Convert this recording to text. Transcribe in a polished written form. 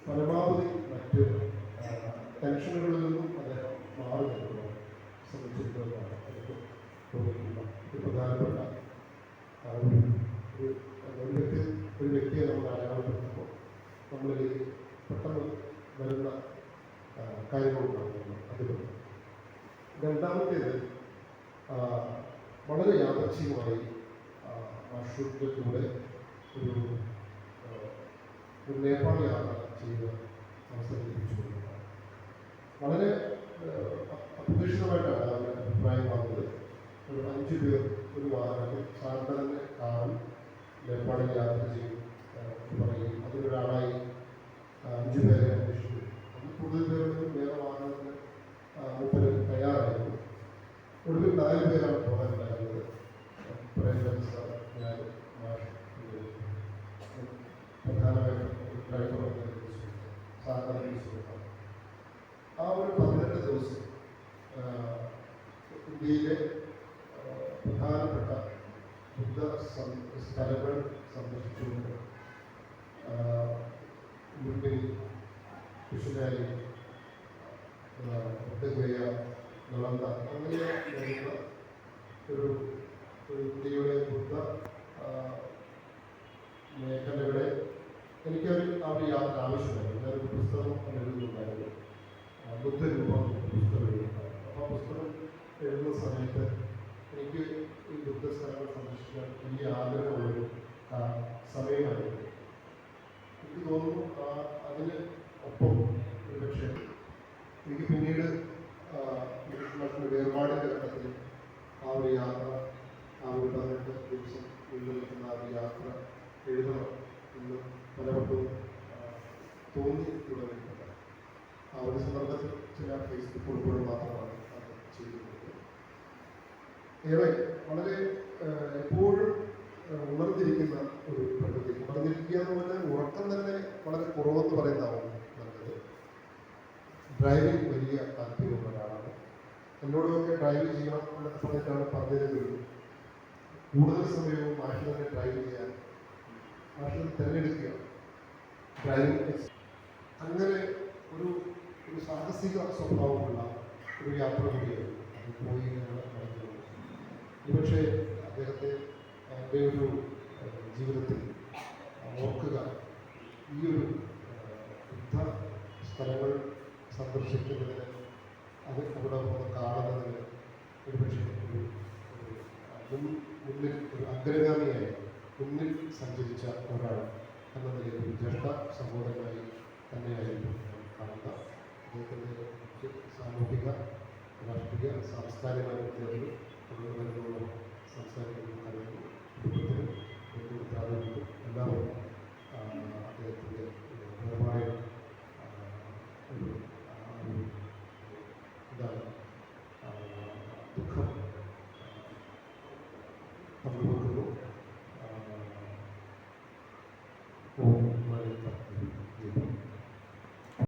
പരമാവധി മറ്റ് ടെൻഷനുകളിൽ നിന്നും അദ്ദേഹം മാറി നിൽക്കുന്നത് ശ്രമിച്ചിട്ടുള്ളതാണ് എനിക്ക് തോന്നിയിട്ടുള്ള ഒരു പ്രധാനപ്പെട്ട ഒരു വ്യക്തിയെ നമ്മൾ അടയാളപ്പെടുത്തുമ്പോൾ നമ്മളിലേക്ക് പെട്ടെന്ന് വരുന്ന കാര്യങ്ങളുണ്ടാകുന്നു. അതിലൊന്ന്. രണ്ടാമത്തേത് വളരെ യാദർച്ഛികമായി മാഷൂറിൻ്റെ കൂടെ ഒരു നേപ്പാൾ യാത്ര ചെയ്ത് അവസരം ലഭിച്ചുകൊണ്ടിരുന്നത്. വളരെ അപ്രതീക്ഷിതമായിട്ടാണ് അവർ അഭിപ്രായം വന്നത്. ഒരു 5 പേർ ഒരു വാഹനത്തിൽ സാറിൻ്റെ തന്നെ കാറിൽ നേപ്പാളിൽ യാത്ര ചെയ്യും പറയും. അതിലൊരാളായി 5 പേരെ അന്വേഷിച്ചു. അതിൽ കൂടുതൽ പേരൊന്നും വേറെ വാഹനത്തിന് മുപ്പത് തയ്യാറായിരുന്നു. ഒടുവിൽ 4 പേരാണ് പോകാനുണ്ടായിരുന്നത്. പ്രേംചന്ദ് സാർ, ഞാൻ, മാഷ്, പ്രധാനമായിട്ടും ഡ്രൈവർ സാധാരണ. ആ ഒരു 18 ദിവസം ഇന്ത്യയിലെ പ്രധാനപ്പെട്ട ബുദ്ധ സ്ഥലങ്ങൾ സന്ദർശിച്ചുകൊണ്ട് മുൻപിൽ കൃഷ്ണായി, ബുദ്ധഗയ, നളന്ദ അങ്ങനെ വരുന്ന ഒരു ഇന്ത്യയുടെ ബുദ്ധ മേഖലകളെ എനിക്കൊരു യാത്ര ആവശ്യമായിരുന്നു. ഞാനൊരു പുസ്തകം എഴുതുന്നുണ്ടായിരുന്നു, ബുദ്ധരൂപം പുസ്തകം എഴുതുന്നുണ്ടായിരുന്നു. അപ്പോൾ ആ പുസ്തകം എഴുതുന്ന സമയത്ത് എനിക്ക് ഈ ബുദ്ധ സ്ഥലങ്ങൾ സന്ദർശിക്കാൻ വലിയ ആഗ്രഹമുള്ളൊരു സമയമായിരുന്നു. എനിക്ക് തോന്നുന്നു അതിന് ഒപ്പം ഒരുപക്ഷെ എനിക്ക് പിന്നീട് മറ്റൊരു വേർപാടിൻ്റെ ഘട്ടത്തിൽ ആ ഒരു യാത്ര, ആ ഒരു 18 ദിവസം നീണ്ടു നിൽക്കുന്ന ആ ഒരു യാത്ര എഴുതണം എന്ന് പലവട്ടവും തോന്നി തുടങ്ങിയിട്ടുണ്ട്. ആ ഒരു സന്ദർഭത്തിൽ ചില ഫേസ്ബുക്ക് കുറിപ്പുകൾ മാത്രമാണ് അത് ചെയ്തിട്ടുള്ളത്. ഏറെ വളരെ എപ്പോഴും ഉണർന്നിരിക്കുന്ന ഒരു പ്രകൃതി. ഉണർന്നിരിക്കുക എന്ന് പറഞ്ഞാൽ ഉറക്കം തന്നെ വളരെ കുറവെന്ന് പറയുന്നതാവും നല്ലത്. ഡ്രൈവിംഗ് വലിയ താല്പര്യമുള്ള ഒരാളാണ്. എന്നോടൊക്കെ ഡ്രൈവ് ചെയ്യണം എന്നൊക്കെ പറഞ്ഞിട്ടാണ് പറഞ്ഞിരുന്നത്. കൂടുതൽ സമയവും മാഷ് തന്നെ ഡ്രൈവ് ചെയ്യാൻ മാഷ് തിരഞ്ഞെടുക്കുക ഡ്രൈവിംഗ്. അങ്ങനെ ഒരു സാഹസിക സ്വഭാവമുള്ള ഒരു യാത്ര കൂടിയാണ് പോയി നടത്തുന്നത്. ഒരുപക്ഷെ അദ്ദേഹത്തെ എൻ്റെ ഒരു ജീവിതത്തിൽ ഓർക്കുക, ഈ ഒരു ബുദ്ധ സ്ഥലങ്ങൾ സന്ദർശിക്കുന്നതിന്, അത് അവിടെ വന്ന് കാണുന്നതിന് ഒരുപക്ഷെ മുന്നിൽ ഒരു അഗ്രഗാമിയായി മുന്നിൽ സഞ്ചരിച്ച ഒരാൾ എന്ന നിലയിൽ ഒരു ജ്യേഷ്ഠ സഹോദരനായി തന്നെയായിരുന്നു കാണുന്ന. അദ്ദേഹത്തിൻ്റെ സാമൂഹിക, രാഷ്ട്രീയ, സാംസ്കാരിക വ്യക്തികളിൽ കൊണ്ടുവരുന്നുള്ള സാംസ്കാരിക കാര്യങ്ങൾ കുടുംബത്തിനും ബന്ധുമിത്രാദികൾക്കും എല്ലാവരും അദ്ദേഹത്തിൻ്റെ വേർപാടിൽ ഒരു ഇതാണ് ദുഃഖം പങ്കുവയ്ക്കുന്നു.